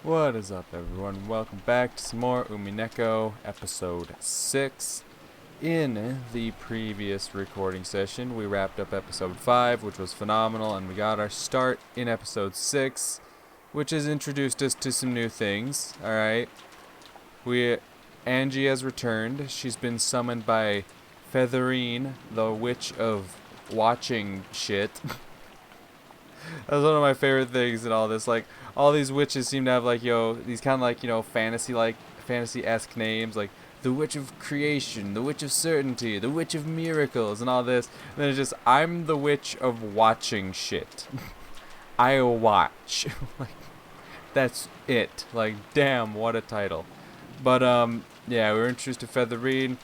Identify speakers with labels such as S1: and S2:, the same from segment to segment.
S1: What is up, everyone? Welcome back to some more Umineko, episode 6. In the previous recording session, we wrapped up episode 5, which was phenomenal, and we got our start in episode 6, which has introduced us to some new things, alright? Angie has returned. She's been summoned by Featherine, the witch of watching shit. That's one of my favorite things in all this. Like, all these witches seem to have, like, these kind of, like, fantasy-esque names, like, the Witch of Creation, the Witch of Certainty, the Witch of Miracles, and all this. And then it's just, I'm the Witch of watching shit. I watch. Like, that's it. Like, damn, what a title. But, yeah, we're introduced to Featherine.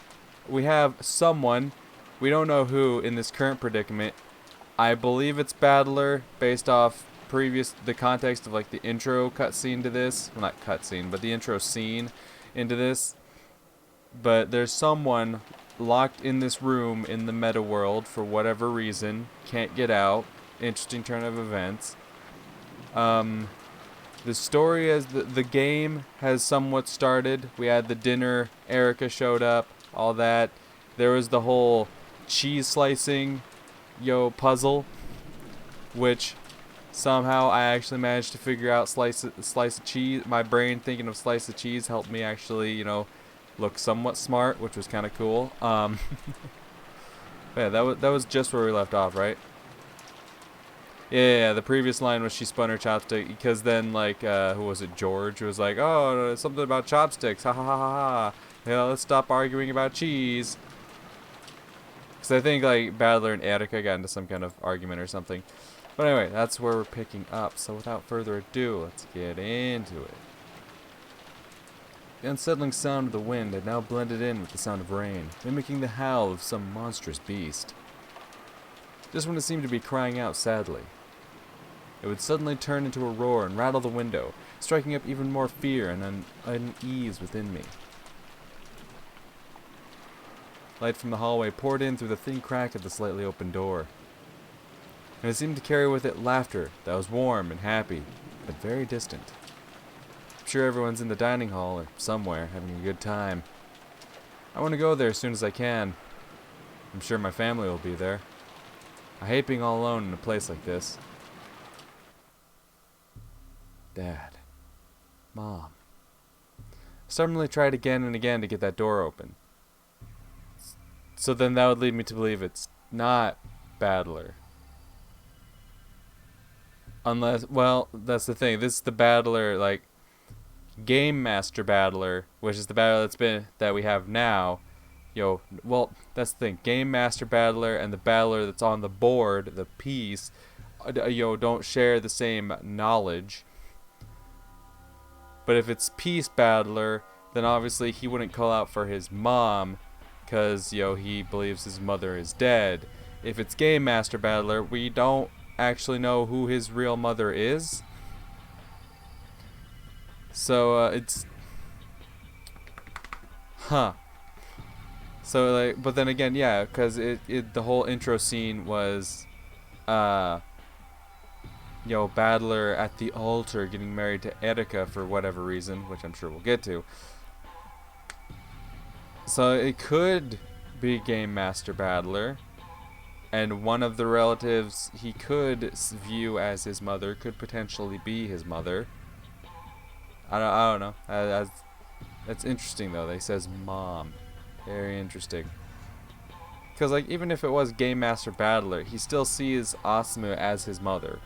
S1: We have someone, we don't know who, in this current predicament. I believe it's Battler, based off the context of, like, the intro cutscene to this. Well, not cutscene, but the intro scene into this. But there's someone locked in this room in the meta world for whatever reason. Can't get out. Interesting turn of events. The story as the game has somewhat started. We had the dinner, Erica showed up, all that. There was the whole cheese slicing puzzle, which somehow I actually managed to figure out. Slice of cheese. My brain thinking of slice of cheese helped me actually, look somewhat smart, which was kind of cool. Yeah, that was just where we left off, right? Yeah, the previous line was she spun her chopstick, because then, like, who was it, George, was like, oh, something about chopsticks, ha ha ha ha ha. Yeah, let's stop arguing about cheese. Because I think, like, Battler and Attica got into some kind of argument or something. But anyway, that's where we're picking up. So without further ado, let's get into it. The unsettling sound of the wind had now blended in with the sound of rain, mimicking the howl of some monstrous beast. Just when it seemed to be crying out sadly, it would suddenly turn into a roar and rattle the window, striking up even more fear and unease within me. Light from the hallway poured in through the thin crack of the slightly open door, and it seemed to carry with it laughter that was warm and happy, but very distant. I'm sure everyone's in the dining hall or somewhere having a good time. I want to go there as soon as I can. I'm sure my family will be there. I hate being all alone in a place like this. Dad. Mom. I stubbornly tried again and again to get that door open. So then that would lead me to believe it's not Battler. Unless, well, that's the thing. This is the Battler, like, Game Master Battler, which is the Battler that we have now. Well, that's the thing. Game Master Battler and the Battler that's on the board, the piece, don't share the same knowledge. But if it's Peace Battler, then obviously he wouldn't call out for his mom, because, he believes his mother is dead. If it's Game Master Battler, we don't actually know who his real mother is. So, it's... Huh. So, like, but then again, yeah, because the whole intro scene was, Battler at the altar getting married to Attica for whatever reason, which I'm sure we'll get to. So it could be Game Master Battler, and one of the relatives he could view as his mother could potentially be his mother. I don't know. That's interesting though. They says mom. Very interesting. Because, like, even if it was Game Master Battler, he still sees Asumu as his mother.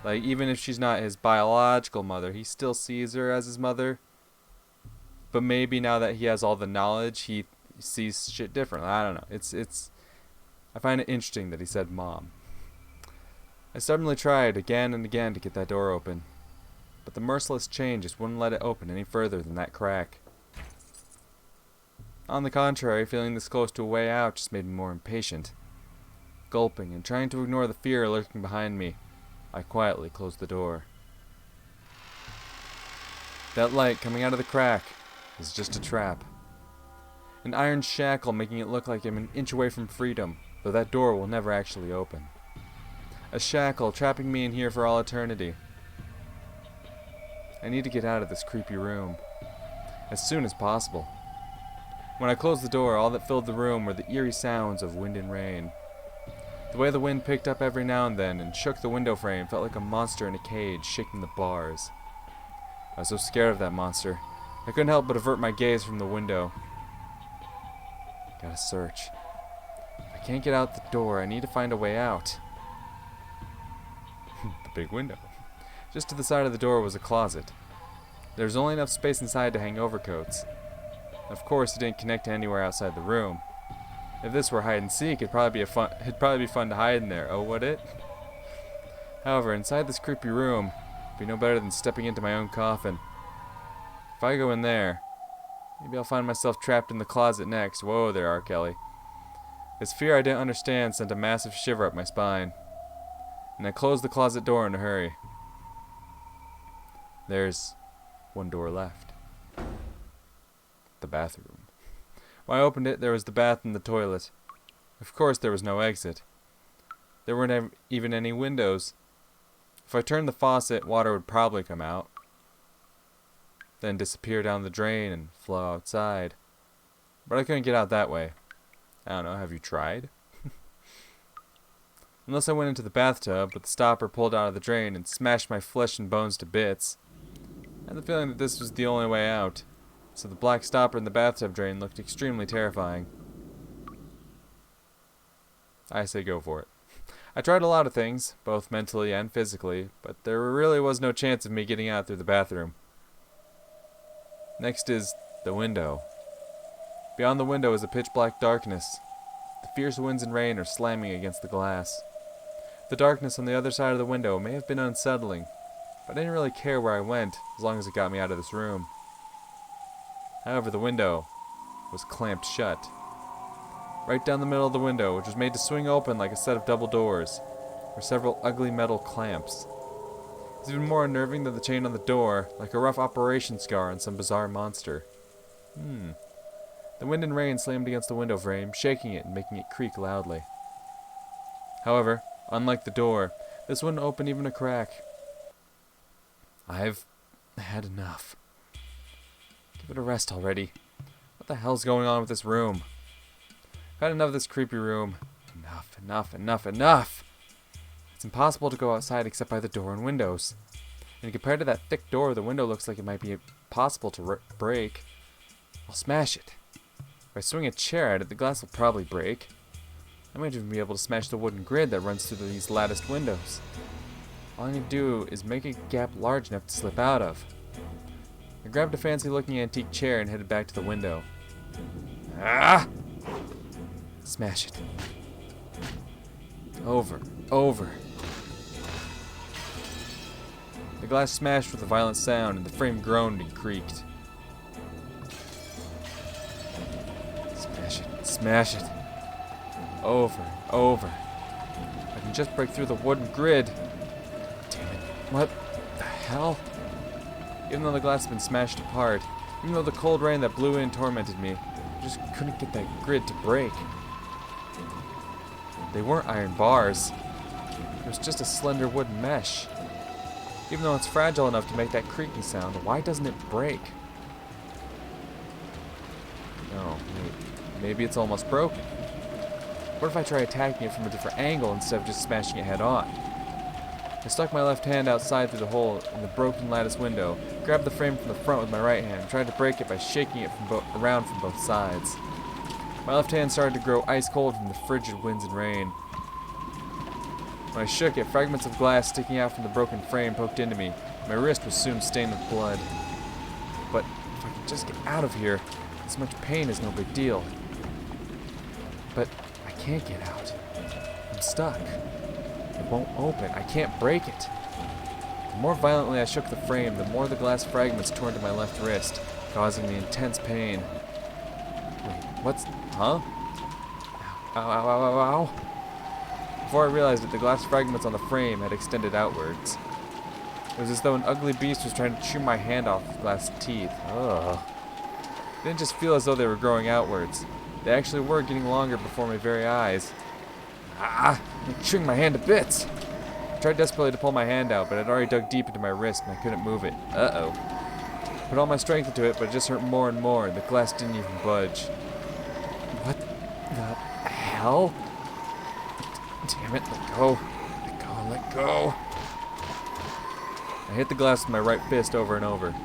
S1: Like, even if she's not his biological mother, he still sees her as his mother. But maybe now that he has all the knowledge, he sees shit differently. I don't know. It's. I find it interesting that he said mom. I stubbornly tried again and again to get that door open, but the merciless chain just wouldn't let it open any further than that crack. On the contrary, feeling this close to a way out just made me more impatient. Gulping and trying to ignore the fear lurking behind me, I quietly closed the door. That light coming out of the crack is just a trap. An iron shackle making it look like I'm an inch away from freedom, though that door will never actually open. A shackle trapping me in here for all eternity. I need to get out of this creepy room as soon as possible. When I closed the door, all that filled the room were the eerie sounds of wind and rain. The way the wind picked up every now and then and shook the window frame felt like a monster in a cage shaking the bars. I was so scared of that monster, I couldn't help but avert my gaze from the window. Gotta search. If I can't get out the door, I need to find a way out. The big window. Just to the side of the door was a closet. There was only enough space inside to hang overcoats. Of course, it didn't connect to anywhere outside the room. If this were hide and seek, it'd probably be fun to hide in there. Oh, would it? However, inside this creepy room, it'd be no better than stepping into my own coffin. If I go in there, maybe I'll find myself trapped in the closet next. Whoa there, R. Kelly. This fear I didn't understand sent a massive shiver up my spine, and I closed the closet door in a hurry. There's one door left. The bathroom. When I opened it, there was the bath and the toilet. Of course, there was no exit. There weren't even any windows. If I turned the faucet, water would probably come out, then disappear down the drain and flow outside. But I couldn't get out that way. I don't know, have you tried? Unless I went into the bathtub, but the stopper pulled out of the drain and smashed my flesh and bones to bits. I had the feeling that this was the only way out, so the black stopper in the bathtub drain looked extremely terrifying. I say go for it. I tried a lot of things, both mentally and physically, but there really was no chance of me getting out through the bathroom. Next is the window. Beyond the window is a pitch-black darkness. The fierce winds and rain are slamming against the glass. The darkness on the other side of the window may have been unsettling, but I didn't really care where I went as long as it got me out of this room. However, the window was clamped shut. Right down the middle of the window, which was made to swing open like a set of double doors, were several ugly metal clamps. It's even more unnerving than the chain on the door, like a rough operation scar on some bizarre monster. The wind and rain slammed against the window frame, shaking it and making it creak loudly. However, unlike the door, this wouldn't open even a crack. I've had enough. Give it a rest already. What the hell's going on with this room? I've had enough of this creepy room. Enough, enough, enough, enough! It's impossible to go outside except by the door and windows. And compared to that thick door, the window looks like it might be possible to break. I'll smash it. If I swing a chair at it, the glass will probably break. I might even be able to smash the wooden grid that runs through these latticed windows. All I need to do is make a gap large enough to slip out of. I grabbed a fancy-looking antique chair and headed back to the window. Ah! Smash it. Over. Over. The glass smashed with a violent sound and the frame groaned and creaked. Smash it. Smash it. Over. Over. I can just break through the wooden grid. Damn it. What the hell? Even though the glass had been smashed apart, even though the cold rain that blew in tormented me, I just couldn't get that grid to break. They weren't iron bars. It was just a slender wooden mesh. Even though it's fragile enough to make that creaking sound, why doesn't it break? No, maybe it's almost broken. What if I try attacking it from a different angle instead of just smashing it head on? I stuck my left hand outside through the hole in the broken lattice window, grabbed the frame from the front with my right hand, and tried to break it by shaking it around from both sides. My left hand started to grow ice cold from the frigid winds and rain. When I shook it, fragments of glass sticking out from the broken frame poked into me. My wrist was soon stained with blood. But if I could just get out of here, this much pain is no big deal. But I can't get out. I'm stuck. It won't open. I can't break it. The more violently I shook the frame, the more the glass fragments tore into my left wrist, causing me intense pain. Wait, what's... Huh? Ow, ow, ow, ow, ow. Before I realized it, the glass fragments on the frame had extended outwards. It was as though an ugly beast was trying to chew my hand off with glass teeth. Ugh. It didn't just feel as though they were growing outwards. They actually were getting longer before my very eyes. Ah! They're chewing my hand to bits! I tried desperately to pull my hand out, but I'd already dug deep into my wrist and I couldn't move it. Uh-oh. Put all my strength into it, but it just hurt more and more, and the glass didn't even budge. What the hell? Damn it, let go. Let go, let go. I hit the glass with my right fist over and over,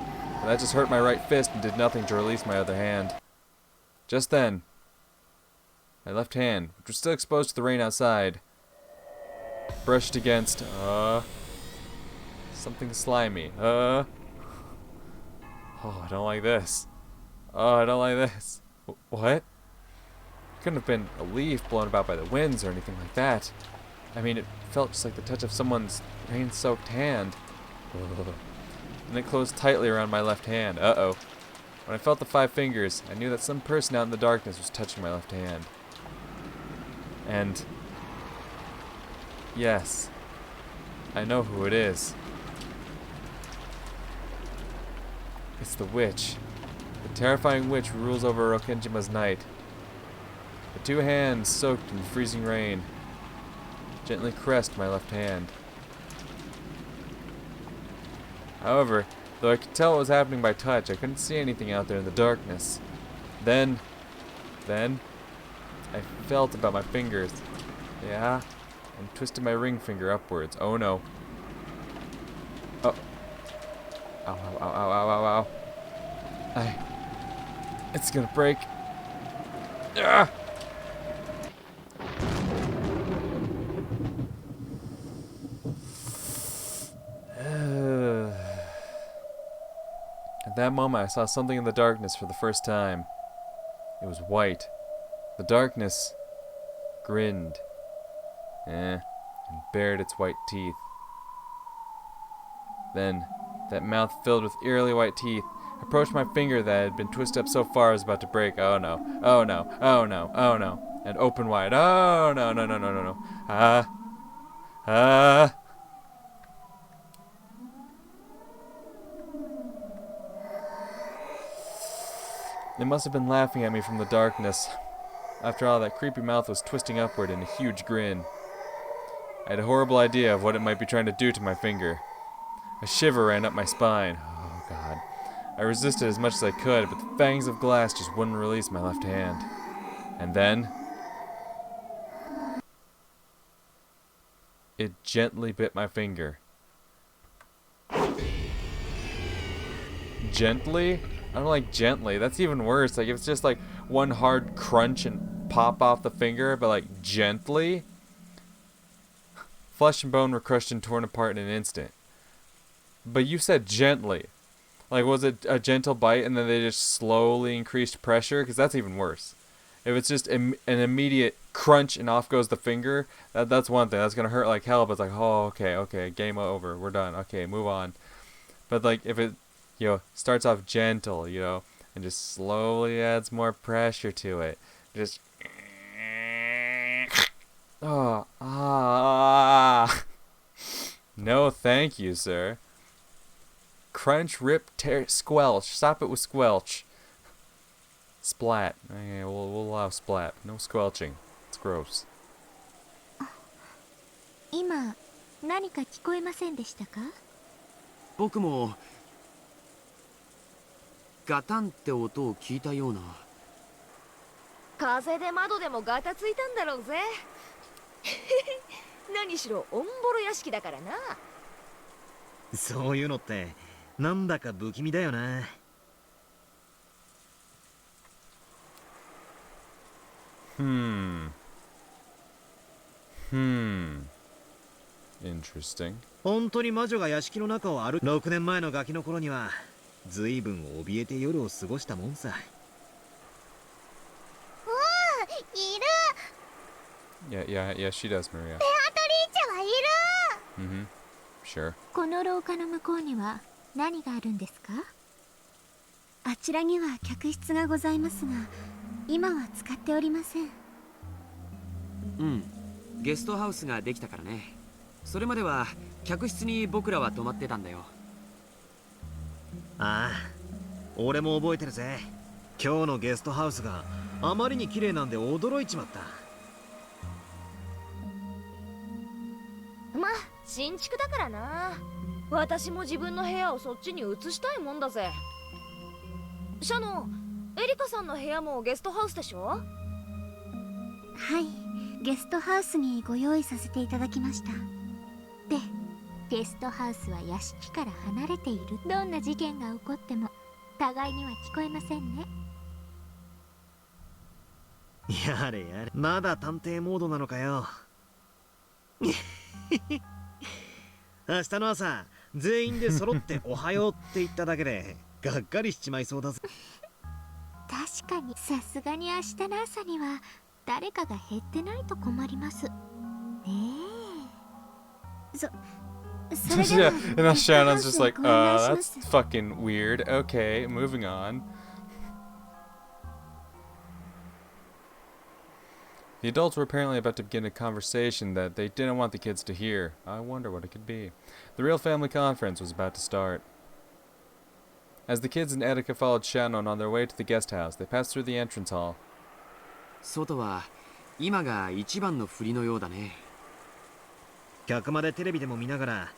S1: but that just hurt my right fist and did nothing to release my other hand. Just then, my left hand, which was still exposed to the rain outside, brushed against, something slimy. Oh, I don't like this. Oh, I don't like this. What? Couldn't have been a leaf blown about by the winds or anything like that. I mean, it felt just like the touch of someone's rain-soaked hand. And it closed tightly around my left hand. Uh-oh. When I felt the 5 fingers, I knew that some person out in the darkness was touching my left hand. And yes, I know who it is. It's the witch. The terrifying witch who rules over Rokenjima's night. The 2 hands soaked in freezing rain gently caressed my left hand. However, though I could tell what was happening by touch, I couldn't see anything out there in the darkness. Then, I felt about my fingers. Yeah, and twisted my ring finger upwards. Oh no. Oh. Ow, ow, ow, ow, ow, ow, ow. It's gonna break. Ah! At that moment, I saw something in the darkness for the first time. It was white. The darkness grinned, and bared its white teeth. Then, that mouth filled with eerily white teeth approached my finger that had been twisted up so far I was about to break. Oh no, oh no, oh no, oh no. And open wide. Oh no, no, no, no, no, no. It must have been laughing at me from the darkness. After all, that creepy mouth was twisting upward in a huge grin. I had a horrible idea of what it might be trying to do to my finger. A shiver ran up my spine. Oh, God. I resisted as much as I could, but the fangs of glass just wouldn't release my left hand. And then it gently bit my finger. Gently? I don't like gently. That's even worse. Like, if it's just like one hard crunch and pop off the finger, but like gently. Flesh and bone were crushed and torn apart in an instant. But you said gently. Like, was it a gentle bite and then they just slowly increased pressure? Because that's even worse. If it's just an immediate crunch and off goes the finger, that's one thing. That's going to hurt like hell, but it's like, oh, okay, game over. We're done. Okay, move on. But like, if it, starts off gentle, and just slowly adds more pressure to it. Just, No, thank you, sir. Crunch, rip, tear, squelch. Stop it with squelch. Splat. Okay, we'll allow splat. No squelching. It's gross.
S2: 今、何か聞こえませんでしたか？
S3: 僕もガタンって音を聞いたような。
S4: 風で窓でもガタついたんだろうぜ。何しろオンボロ屋敷だからな。
S5: そういうのってなんだか不気味だよな。
S1: Interesting.
S5: 本当に魔女が屋敷の中を歩く6年前のガキの頃には随分怯えて夜を過ごしたもんさ。
S2: いる。
S1: Yeah, she does, Maria.
S2: ベアトリーチェはいる。
S1: Sure.
S2: この廊下の向こうには何があるんですか？あちらには客室がございますが、今は使っておりません。
S3: ゲストハウスができたからね。それまでは客室に僕らは泊まってたんだよ。
S5: ああ、俺も覚えてるぜ。今日のゲストハウスがあまりに綺麗なんで驚いちまった。
S4: ま、新築だからな。私も自分の部屋をそっちに移したいもんだぜ。シャノン、エリカさんの部屋もゲストハウスでしょ？
S2: はい、ゲストハウスにご用意させていただきました。で、ゲストハウスは屋敷から離れている。どんな事件が起こっても互いには聞こえませんね。
S5: やれやれ、まだ探偵モードなのかよ。明日の朝全員で揃っておはようって言っただけでがっかりしちまいそうだぞ。
S2: 確かに、さすがに明日の朝には誰かが減ってないと困ります。ねえ。それで
S1: Yeah,
S2: は
S1: and now Shannon's just like,
S2: ご案内しま
S1: that's
S2: す。
S1: fucking weird. Okay, moving on. The adults were apparently about to begin a conversation that they didn't want the kids to hear. I wonder what it could be. The real family conference was about to start. As the kids and Etika followed Shannon on their way to the guest house, they passed through the entrance hall.
S3: 外は今が一番の振りのようだね。
S5: 客までテレビでも見ながら、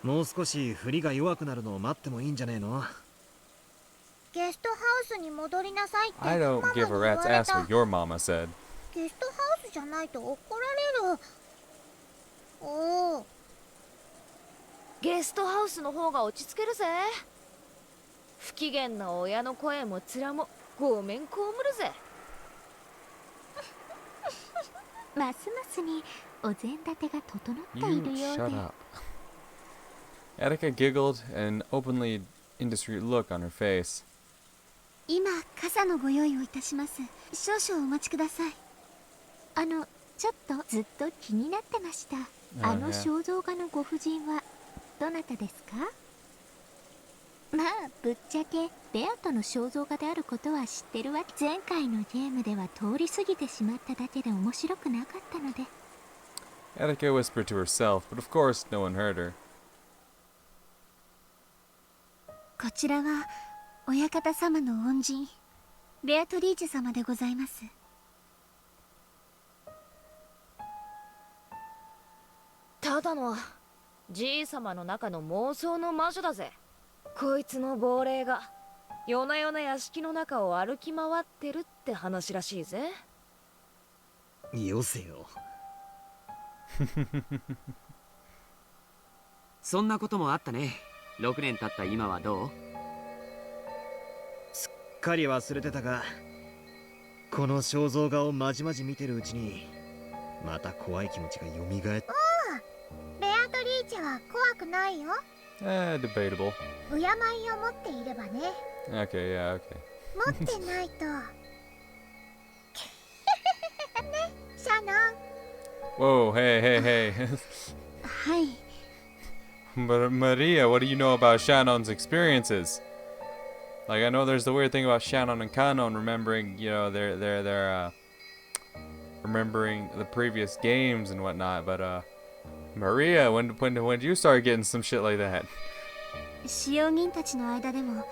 S5: もう少し振りが弱くなるのを待ってもいいんじゃねえの？
S2: ゲストハウスに戻りなさいって
S1: I don't give a rat's ass what your mama said.
S2: ゲストハウスじゃないと怒られる。おお。
S4: ゲストハウスの方が落ち着けるぜ。不機嫌な親の声も面もごめん被るぜ。
S2: ますますにお膳立てが整ってい
S1: You
S2: るよう
S1: shut
S2: で。
S1: up. Etika giggled, an openly indiscreet look on her face.
S2: 今傘のご用意をいたします。少々お待ちください。ちょっとずっと気になってました。あの肖像画のご婦人はどなたですか？まあぶっちゃけベアとの肖像画であることは知ってるわ。前回のゲームでは通り過ぎてしまっただけで面白くなかったので。
S1: Etika whispered to herself, but of course no one heard her.
S2: こちらは親方様の恩人ベアトリーチェ様でございます。
S4: ただのじいさまの中の妄想の魔女だぜ。こいつの亡霊が夜な夜な屋敷の中を歩き回ってるって話らしいぜ。
S5: よせよ。
S3: そんなこともあったね。6年経った今はどう？
S5: すっかり忘れてたが、この肖像画をまじまじ見てるうちにまた怖い気持ちがよみがえった。
S2: ベアトリーチェは怖くないよ。
S1: Debatable.
S2: 敬いを持っていればね。
S1: Okay, yeah, okay.
S2: 持ってないと。ね、シャノン。
S1: Whoa, hey, hey, hey.
S2: はい。
S1: But Maria, what do you know about Shannon's experiences? Like, I know there's the weird thing about Shannon and Kanon remembering, you know, their remembering the previous games and whatnot, but Maria, when did you start getting some shit like that?
S2: 使用人たちの間でも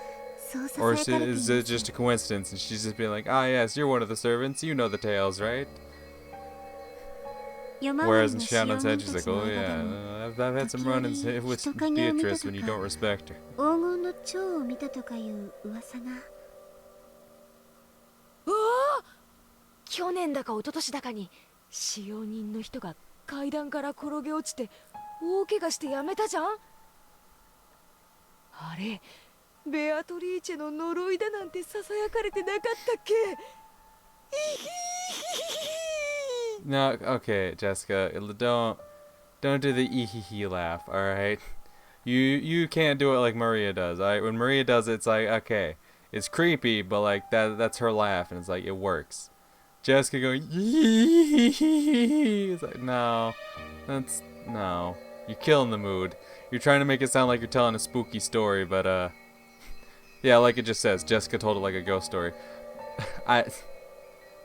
S2: そうさ
S1: Or
S2: さやかれていま
S1: is
S2: す。
S1: it just a coincidence and she's just being like, ah, yes, you're one of the servants, you know the tales, right?
S2: 夜回り
S1: Whereas
S2: の
S1: in
S2: 使用
S1: Shannon's
S2: 人
S1: head,
S2: た
S1: she's
S2: ち
S1: like,
S2: の
S1: oh
S2: 間
S1: yeah,
S2: でも
S1: I've had some run-ins with Beatrice when you don't respect her.
S2: 黄金の蝶を見たとかいう噂が。
S4: うわあ、去年だか一昨年だかに使用人の人が階段から転げ落ちて大怪我してやめたじゃん。あれベアトリーチェの呪いだなんてささやかれてなかったっけ？
S1: No, okay, Jessica, don't do the ee-hee-hee laugh, all right? You can't do it like Maria does. All right, when Maria does it, it's like, okay, it's creepy, but like that's her laugh, and it's like it works. Jessica going ee-hee-hee-hee, it's like no, you're killing the mood. You're trying to make it sound like you're telling a spooky story, but yeah, like it just says, Jessica told it like a ghost story.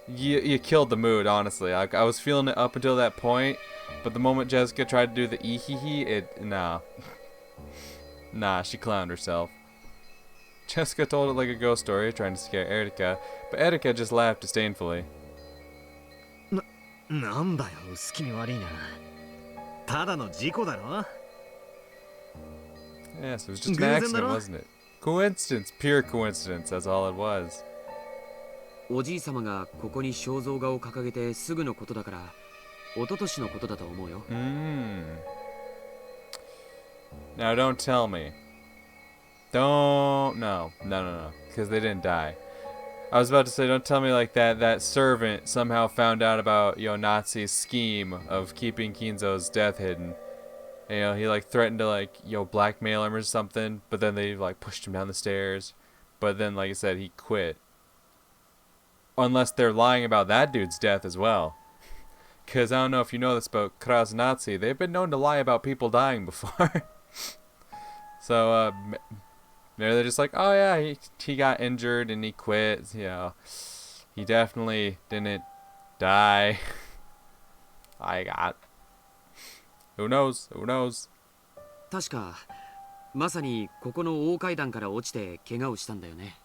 S1: You killed the mood, honestly. I was feeling it up until that point, but the moment Jessica tried to do the ee-hee-hee, nah, she clowned herself. Jessica told it like a ghost story, trying to scare Etika, but Etika just laughed disdainfully.
S5: なんだよ、薄気味悪いな。ただの事故だろ。
S1: Yes, it was just an accident, wasn't it? Coincidence, pure coincidence, that's all it was.
S3: おじい様がここに肖像画を掲げてすぐのことだから、一昨年のことだと思うよ。
S1: Now don't tell me. Don't, no, because they didn't die. I was about to say, don't tell me like that servant somehow found out about, Nazi's scheme of keeping Kinzo's death hidden. And, he like threatened to like, blackmail him or something, but then they like pushed him down the stairs. But then, like I said, he quit. Unless they're lying about that dude's death as well. Because I don't know if you know this about Krasnazi, they've been known to lie about people dying before. So, maybe they're just like, oh yeah, he got injured and he quit. He definitely didn't die. Who knows?
S3: 確かまさにここの大階段から落ちて怪我をしたんだよね。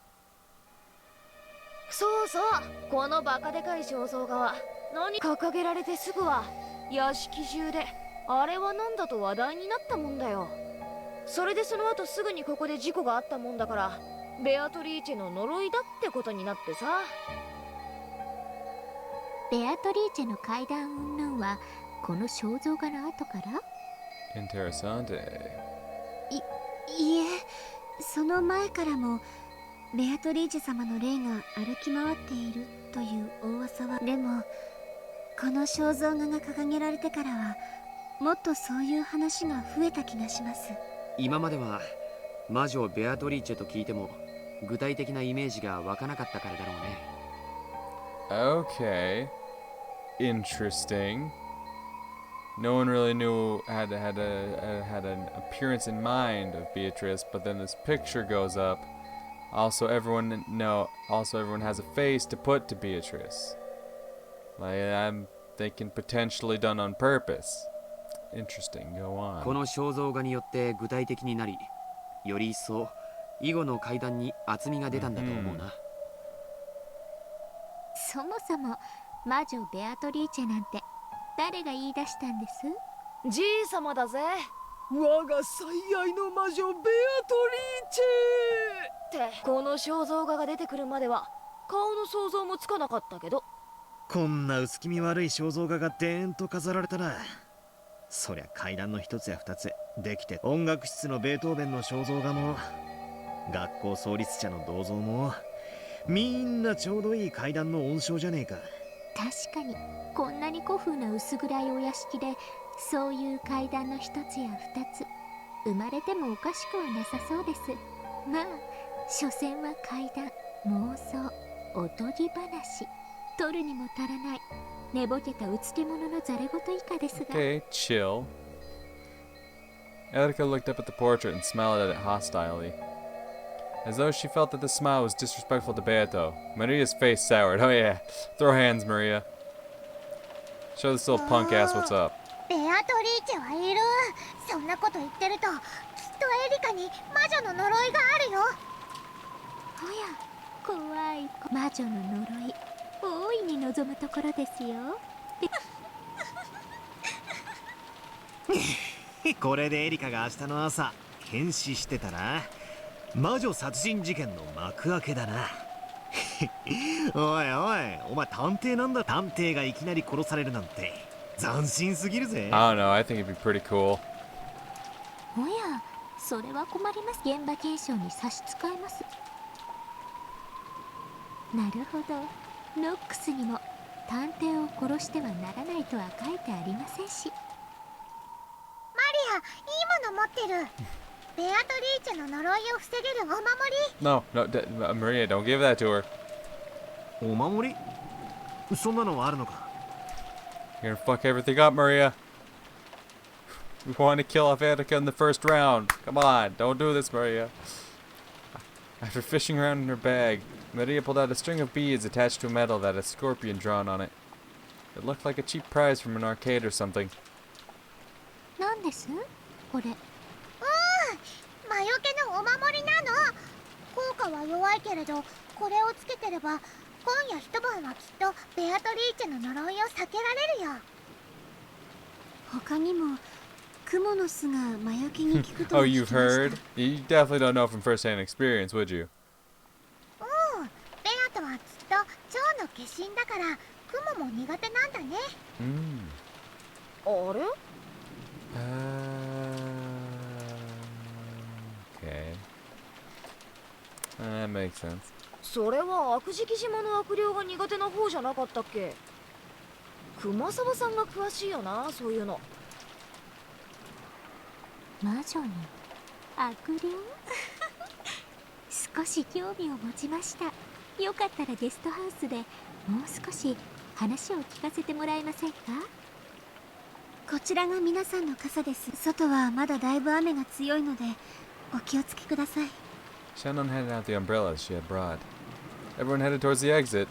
S4: そうそう、このバカでかい肖像画は何掲げられてすぐは屋敷中であれはなんだと話題になったもんだよ。それでその後すぐにここで事故があったもんだから、ベアトリーチェの呪いだってことになってさ。
S2: ベアトリーチェの階段云々はこの肖像画の後から？
S1: Interessante.
S2: いえ、その前からもベアトリーチェ様の霊が歩き回っているという大噂は。でもこの肖像画が掲げられてからはもっとそういう話が増えた気がします。
S3: 今までは魔女ベアトリーチェと聞いても具体的なイメージが湧かなかったからだろうね。
S1: Okay. Interesting. No one really knew had an appearance in mind of Beatrice, but then this picture goes up. Also, everyone has a face to put to Beatrice. Like I'm thinking potentially done on purpose. Interesting. Go on.
S3: この肖像画によって具体的になり、より一層以後の階段に厚みが出たんだと思うな。
S2: そもそも魔女ベアトリーチェなんて誰が言い出したんです？
S4: じい様だぜ。
S3: 我が最愛の魔女ベアトリーチェ
S4: ってこの肖像画が出てくるまでは顔の想像もつかなかったけど。
S5: こんな薄気味悪い肖像画がデーンと飾られたら、そりゃ階段の一つや二つできて、音楽室のベートーベンの肖像画も学校創立者の銅像もみんなちょうどいい階段の温床じゃねえか。
S2: 確かにこんなに古風な薄暗いお屋敷でそういう階段の一つや二つ生まれてもおかしくはなさそうです。まあ所詮は階段、妄想、おとぎ話、取るにも足らない寝ぼけたうつけ者のざれ言以下ですが。
S1: Okay, chill. Erica looked up at the portrait and smiled at it hostilely, as though she felt that the smile was disrespectful to Beato. Maria's face soured. Oh yeah, throw hands, Maria. Show this little punk ass what's up.
S2: ベアトリーチェはいる。そんなこと言ってるときっとエリカに魔女の呪いがあるよ。おや、怖い魔女の呪い、大いに望むところですよ。
S5: これでエリカが明日の朝検視してたら魔女殺人事件の幕開けだな。おいおい、お前探偵なんだ。探偵がいきなり殺されるなんて斬新すぎるぜ。
S1: I don't know, I think it'd be pretty cool.
S2: おや、それは困ります。現場検証に差し支えます。なるほど、ノックスにも探偵を殺してはならないとは書いてありませんし。マリア、いいもの持ってる。ベアトリーチェの呪いを防げるお守り。
S1: No, Maria, don't give that to her.
S5: お守り？そんなのはあるのか？
S1: You're gonna fuck everything up, Maria. We want to kill off Erica in the first round. Come on, don't do this, Maria. After fishing around in her bag, Maria pulled out a string of beads attached to a medal that had a scorpion drawn on it. It looked like a cheap prize from an arcade or something.
S2: なんです？これ。
S6: 魔除けのお守りなの。効果は弱いけれど、これをつけてれば今夜一晩はきっとベアトリーチェの呪いを避けられるよ。
S2: 他にもクモの巣が魔除けに効くと
S1: Oh,
S2: 聞き
S1: you've
S2: ました。
S1: heard? You definitely don't know from first-hand experience, would you?
S6: うんベアとはずっと蝶の化身だから雲も苦手なんだね。
S4: あれ
S1: Okay. That makes sense.
S4: それは悪食島の悪霊が苦手な方じゃなかったっけ？熊沢さんが詳しいよな、そういうの。
S2: 魔女に悪霊少し興味を持ちました。よかったらゲストハウスでもう少し話を聞かせてもらえませんか？こちらが皆さんの傘です。外はまだだいぶ雨が強いのでお気をつけください。
S1: Shannon handed out the umbrellas she had brought. Everyone headed towards the exit.